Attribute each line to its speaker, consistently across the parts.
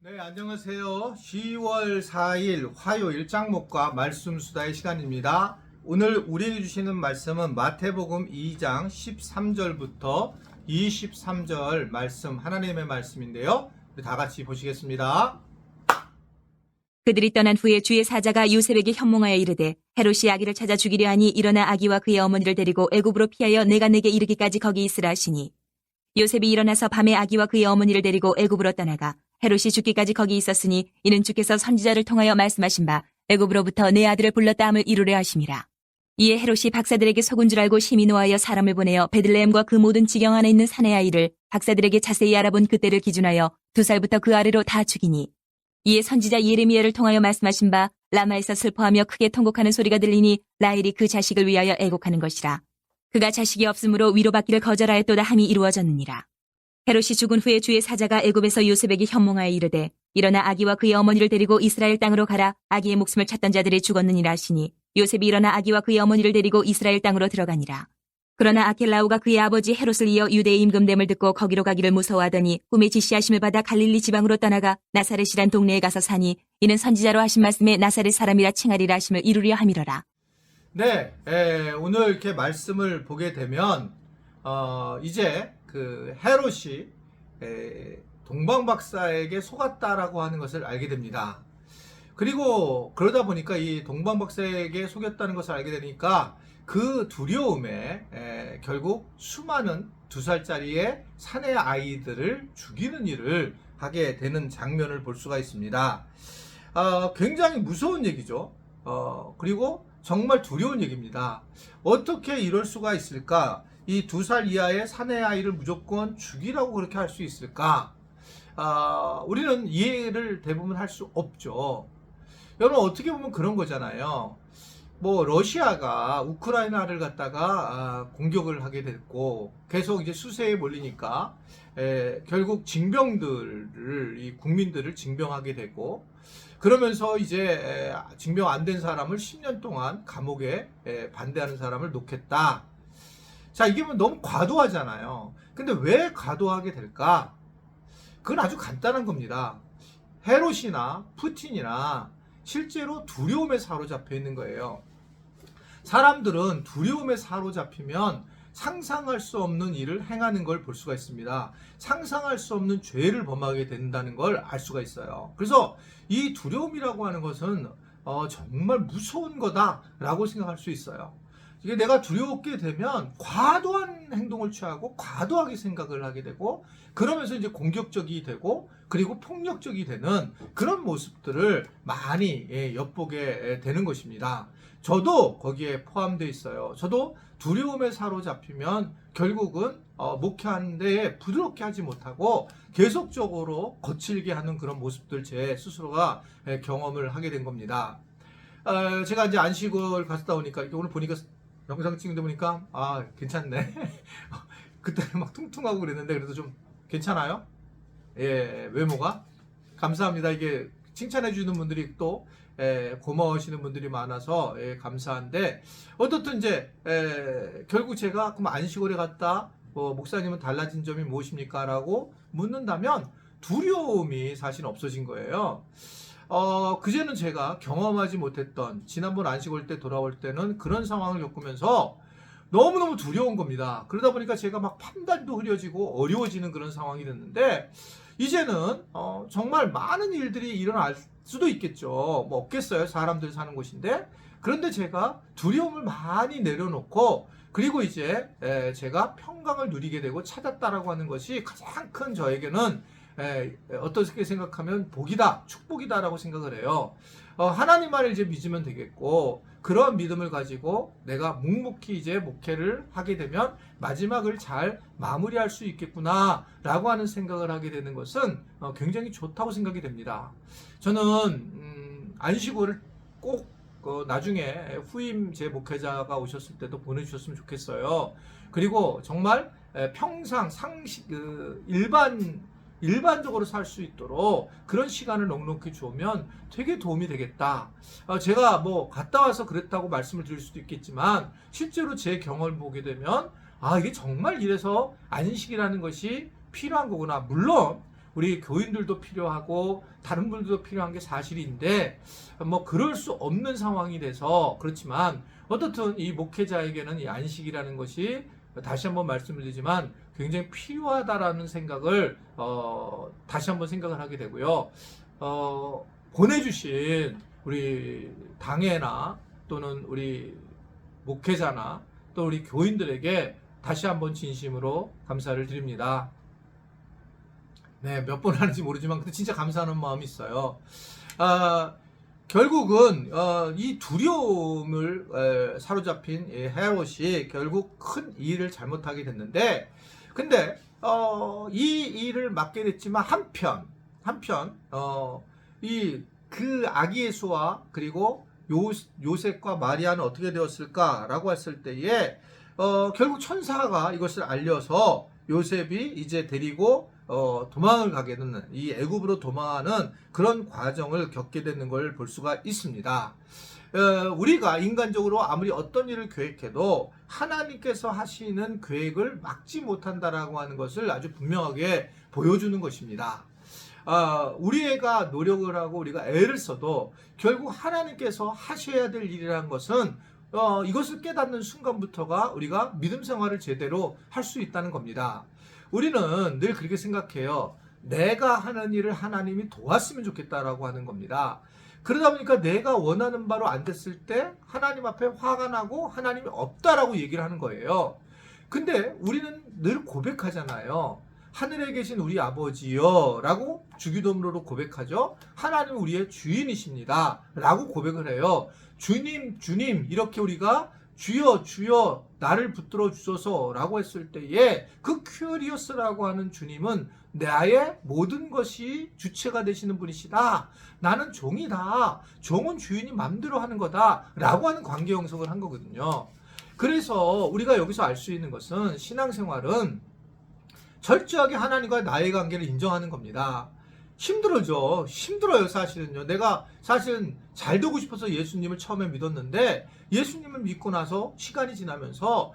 Speaker 1: 네, 안녕하세요. 10월 4일 화요일 짱목과 말씀 수다의 시간입니다. 오늘 우리에게 주시는 말씀은 마태복음 2장 13절부터 23절 말씀, 하나님의 말씀인데요. 우리 다 같이 보시겠습니다.
Speaker 2: 그들이 떠난 후에 주의 사자가 요셉에게 현몽하여 이르되 헤롯이 아기를 찾아 죽이려 하니 일어나 아기와 그의 어머니를 데리고 애굽으로 피하여 내가 내게 이르기까지 거기 있으라 하시니 요셉이 일어나서 밤에 아기와 그의 어머니를 데리고 애굽으로 떠나가 헤롯이 죽기까지 거기 있었으니 이는 주께서 선지자를 통하여 말씀하신 바 애굽으로부터 내 아들을 불렀다 함을 이루려 하심이라. 이에 헤롯이 박사들에게 속은 줄 알고 심히 노하여 사람을 보내어 베들레헴과 그 모든 지경 안에 있는 산의 아이를 박사들에게 자세히 알아본 그때를 기준하여 2살부터 그 아래로 다 죽이니 이에 선지자 예레미야를 통하여 말씀하신 바 라마에서 슬퍼하며 크게 통곡하는 소리가 들리니 라헬이 그 자식을 위하여 애곡하는 것이라. 그가 자식이 없으므로 위로받기를 거절하였도다 함이 이루어졌느니라. 헤롯이 죽은 후에 주의 사자가 애굽에서 요셉에게 현몽하여 이르되 일어나 아기와 그의 어머니를 데리고 이스라엘 땅으로 가라. 아기의 목숨을 찾던 자들이 죽었느니라 하시니 요셉이 일어나 아기와 그의 어머니를 데리고 이스라엘 땅으로 들어가니라. 그러나 아켈라오가 그의 아버지 헤롯을 이어 유대의 임금됨을 듣고 거기로 가기를 무서워하더니 꿈에 지시하심을 받아 갈릴리 지방으로 떠나가 나사렛이란 동네에 가서 사니 이는 선지자로 하신 말씀에 나사렛 사람이라 칭하리라 하심을 이루려 함이로라.
Speaker 1: 네, 오늘 이렇게 말씀을 보게 되면 이제 그 헤롯이 동방박사에게 속았다라고 하는 것을 알게 됩니다. 그리고 그러다 보니까 이 동방박사에게 속였다는 것을 알게 되니까 그 두려움에 결국 수많은 2살짜리의 사내 아이들을 죽이는 일을 하게 되는 장면을 볼 수가 있습니다. 굉장히 무서운 얘기죠. 그리고 정말 두려운 얘기입니다. 어떻게 이럴 수가 있을까? 이 2살 이하의 사내 아이를 무조건 죽이라고 그렇게 할 수 있을까? 우리는 이해를 대부분 할 수 없죠. 여러분, 어떻게 보면 그런 거잖아요. 뭐 러시아가 우크라이나를 갖다가 공격을 하게 됐고 계속 이제 수세에 몰리니까 결국 징병들을, 이 국민들을 징병하게 되고, 그러면서 이제 징병 안 된 사람을 10년 동안 감옥에 반대하는 사람을 놓겠다. 자, 이게 뭐 너무 과도하잖아요. 근데 왜 과도하게 될까? 그건 아주 간단한 겁니다. 헤롯이나 푸틴이나 실제로 두려움에 사로잡혀 있는 거예요. 사람들은 두려움에 사로잡히면 상상할 수 없는 일을 행하는 걸 볼 수가 있습니다. 상상할 수 없는 죄를 범하게 된다는 걸 알 수가 있어요. 그래서 이 두려움이라고 하는 것은 정말 무서운 거다라고 생각할 수 있어요. 이게 내가 두렵게 되면 과도한 행동을 취하고 과도하게 생각을 하게 되고, 그러면서 이제 공격적이 되고 그리고 폭력적이 되는 그런 모습들을 많이 엿보게 되는 것입니다. 저도 거기에 포함되어 있어요. 저도 두려움에 사로잡히면 결국은 목회하는 데에 부드럽게 하지 못하고 계속적으로 거칠게 하는 그런 모습들 제 스스로가 경험을 하게 된 겁니다. 제가 이제 안식을 갔다 오니까 오늘 보니까 영상 찍는데 보니까 괜찮네. 그때는 막 퉁퉁하고 그랬는데 그래도 좀 괜찮아요? 예, 외모가 감사합니다. 이게 칭찬해 주는 분들이 또 고마워하시는 분들이 많아서 감사한데, 어떻든 이제 결국 제가 그럼 안식월에 갔다 목사님은 달라진 점이 무엇입니까? 라고 묻는다면 두려움이 사실 없어진 거예요. 그제는 제가 경험하지 못했던, 지난번 안식월 때 돌아올 때는 그런 상황을 겪으면서 너무너무 두려운 겁니다. 그러다 보니까 제가 막 판단도 흐려지고 어려워지는 그런 상황이 됐는데, 이제는 정말 많은 일들이 일어날 수도 있겠죠. 뭐 없겠어요. 사람들 사는 곳인데. 그런데 제가 두려움을 많이 내려놓고, 그리고 이제 제가 평강을 누리게 되고 찾았다라고 하는 것이 가장 큰 저에게는 어떻게 생각하면 복이다, 축복이다라고 생각을 해요. 하나님만을 이제 믿으면 되겠고, 그런 믿음을 가지고 내가 묵묵히 이제 목회를 하게 되면 마지막을 잘 마무리할 수 있겠구나라고 하는 생각을 하게 되는 것은 굉장히 좋다고 생각이 됩니다. 저는 안식월을 꼭 나중에 후임 제 목회자가 오셨을 때도 보내주셨으면 좋겠어요. 그리고 정말 평상 상식 일반적으로 살 수 있도록 그런 시간을 넉넉히 주면 되게 도움이 되겠다. 제가 뭐 갔다 와서 그랬다고 말씀을 드릴 수도 있겠지만, 실제로 제 경험을 보게 되면 이게 정말 이래서 안식이라는 것이 필요한 거구나. 물론 우리 교인들도 필요하고 다른 분들도 필요한 게 사실인데 뭐 그럴 수 없는 상황이 돼서 그렇지만 어떻든 이 목회자에게는 이 안식이라는 것이 다시 한번 말씀을 드리지만 굉장히 필요하다라는 생각을 다시 한번 생각을 하게 되고요. 보내주신 우리 당회나 또는 우리 목회자나 또 우리 교인들에게 다시 한번 진심으로 감사를 드립니다. 네, 몇 번 하는지 모르지만 근데 진짜 감사하는 마음이 있어요. 결국은 이 두려움을 사로잡힌 헤롯이 결국 큰 일을 잘못하게 됐는데, 근데 이 일을 맡게 됐지만 한편 이 그 아기 예수와 그리고 요셉과 마리아는 어떻게 되었을까라고 했을 때에 결국 천사가 이것을 알려서 요셉이 이제 데리고 도망을 가게 되는 이 애굽으로 도망하는 그런 과정을 겪게 되는 걸 볼 수가 있습니다. 우리가 인간적으로 아무리 어떤 일을 계획해도 하나님께서 하시는 계획을 막지 못한다라고 하는 것을 아주 분명하게 보여주는 것입니다. 우리가 노력을 하고 우리가 애를 써도 결국 하나님께서 하셔야 될 일이라는 것은 이것을 깨닫는 순간부터가 우리가 믿음 생활을 제대로 할 수 있다는 겁니다. 우리는 늘 그렇게 생각해요. 내가 하는 일을 하나님이 도왔으면 좋겠다라고 하는 겁니다. 그러다 보니까 내가 원하는 바로 안 됐을 때 하나님 앞에 화가 나고 하나님이 없다라고 얘기를 하는 거예요. 근데 우리는 늘 고백하잖아요. 하늘에 계신 우리 아버지여 라고 주기도문으로 고백하죠. 하나님은 우리의 주인이십니다 라고 고백을 해요. 주님 주님 이렇게 우리가 주여 주여 나를 붙들어 주소서 라고 했을 때에 그 큐리오스라고 하는 주님은 나의 모든 것이 주체가 되시는 분이시다. 나는 종이다. 종은 주인이 맘대로 하는 거다 라고 하는 관계 형성을 한 거거든요. 그래서 우리가 여기서 알 수 있는 것은 신앙생활은 철저하게 하나님과 나의 관계를 인정하는 겁니다. 힘들어요 사실은요. 내가 사실은 잘 되고 싶어서 예수님을 처음에 믿었는데 예수님을 믿고 나서 시간이 지나면서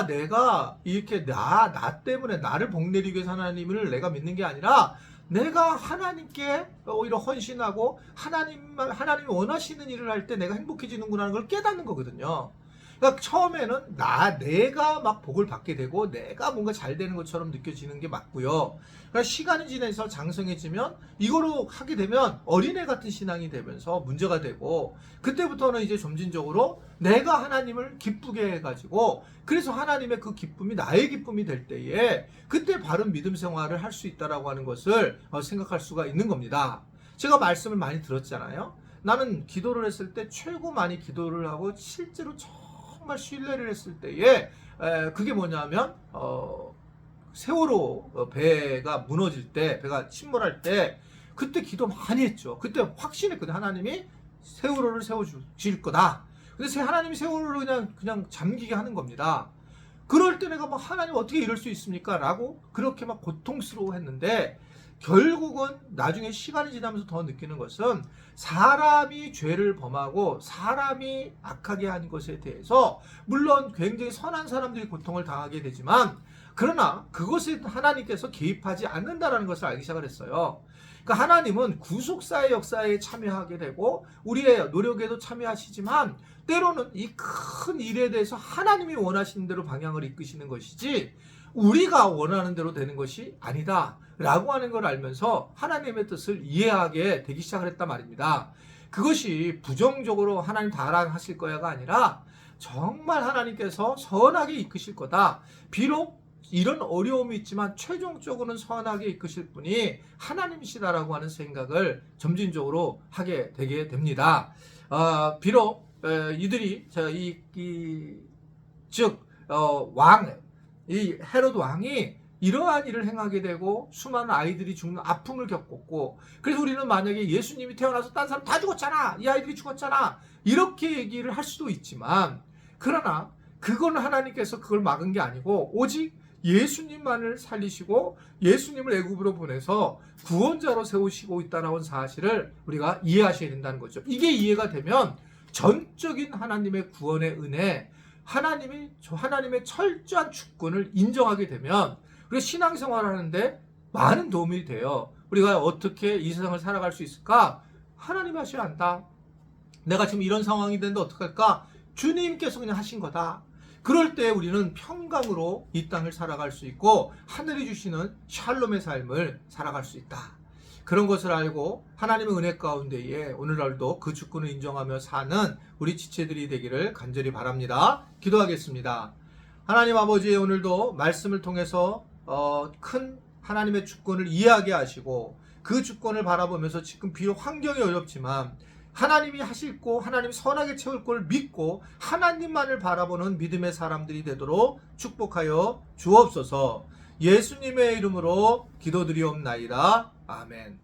Speaker 1: 내가 이렇게 나 때문에 나를 복내리기 위해서 하나님을 내가 믿는 게 아니라 내가 하나님께 오히려 헌신하고 하나님이 원하시는 일을 할 때 내가 행복해지는구나 하는 걸 깨닫는 거거든요. 그러니까 처음에는 내가 막 복을 받게 되고 내가 뭔가 잘 되는 것처럼 느껴지는 게 맞고요. 그러니까 시간이 지나서 장성해지면 이거로 하게 되면 어린애 같은 신앙이 되면서 문제가 되고 그때부터는 이제 점진적으로 내가 하나님을 기쁘게 해가지고 그래서 하나님의 그 기쁨이 나의 기쁨이 될 때에 그때 바른 믿음 생활을 할 수 있다라고 하는 것을 생각할 수가 있는 겁니다. 제가 말씀을 많이 들었잖아요. 나는 기도를 했을 때 최고 많이 기도를 하고 실제로 정말 신뢰를 했을 때에 그게 뭐냐면 세월호 배가 무너질 때 배가 침몰할 때 그때 기도 많이 했죠. 그때 확신했거든. 하나님이 세월호를 세워주실 거다. 근데 하나님이 세월호를 그냥 잠기게 하는 겁니다. 그럴 때 내가 막 하나님 어떻게 이럴 수 있습니까? 라고 그렇게 막 고통스러워했는데 결국은 나중에 시간이 지나면서 더 느끼는 것은 사람이 죄를 범하고 사람이 악하게 한 것에 대해서 물론 굉장히 선한 사람들이 고통을 당하게 되지만 그러나 그것에 하나님께서 개입하지 않는다라는 것을 알기 시작을 했어요. 그러니까 하나님은 구속사의 역사에 참여하게 되고 우리의 노력에도 참여하시지만 때로는 이 큰 일에 대해서 하나님이 원하시는 대로 방향을 이끄시는 것이지 우리가 원하는 대로 되는 것이 아니다 라고 하는 걸 알면서 하나님의 뜻을 이해하게 되기 시작을 했단 말입니다. 그것이 부정적으로 하나님 다 하실 거야가 아니라 정말 하나님께서 선하게 이끄실 거다. 비록 이런 어려움이 있지만 최종적으로는 선하게 이끄실 분이 하나님이시다라고 하는 생각을 점진적으로 하게 되게 됩니다. 비록 이들이 이 헤롯 왕이 이러한 일을 행하게 되고 수많은 아이들이 죽는 아픔을 겪었고 그래서 우리는 만약에 예수님이 태어나서 딴 사람 다 죽었잖아 이 아이들이 죽었잖아 이렇게 얘기를 할 수도 있지만 그러나 그건 하나님께서 그걸 막은 게 아니고 오직 예수님만을 살리시고 예수님을 애굽으로 보내서 구원자로 세우시고 있다는 사실을 우리가 이해하셔야 된다는 거죠. 이게 이해가 되면 전적인 하나님의 구원의 은혜 하나님의 철저한 주권을 인정하게 되면 그래서 신앙생활 하는데 많은 도움이 돼요. 우리가 어떻게 이 세상을 살아갈 수 있을까? 하나님 하셔야 한다. 내가 지금 이런 상황이 됐는데 어떡할까? 주님께서 그냥 하신 거다. 그럴 때 우리는 평강으로 이 땅을 살아갈 수 있고 하늘이 주시는 샬롬의 삶을 살아갈 수 있다. 그런 것을 알고 하나님의 은혜 가운데에 오늘날도 그 주권을 인정하며 사는 우리 지체들이 되기를 간절히 바랍니다. 기도하겠습니다. 하나님 아버지, 오늘도 말씀을 통해서 큰 하나님의 주권을 이해하게 하시고 그 주권을 바라보면서 지금 비록 환경이 어렵지만 하나님이 하실고 하나님 선하게 채울 걸 믿고 하나님만을 바라보는 믿음의 사람들이 되도록 축복하여 주옵소서. 예수님의 이름으로 기도드리옵나이다. 아멘.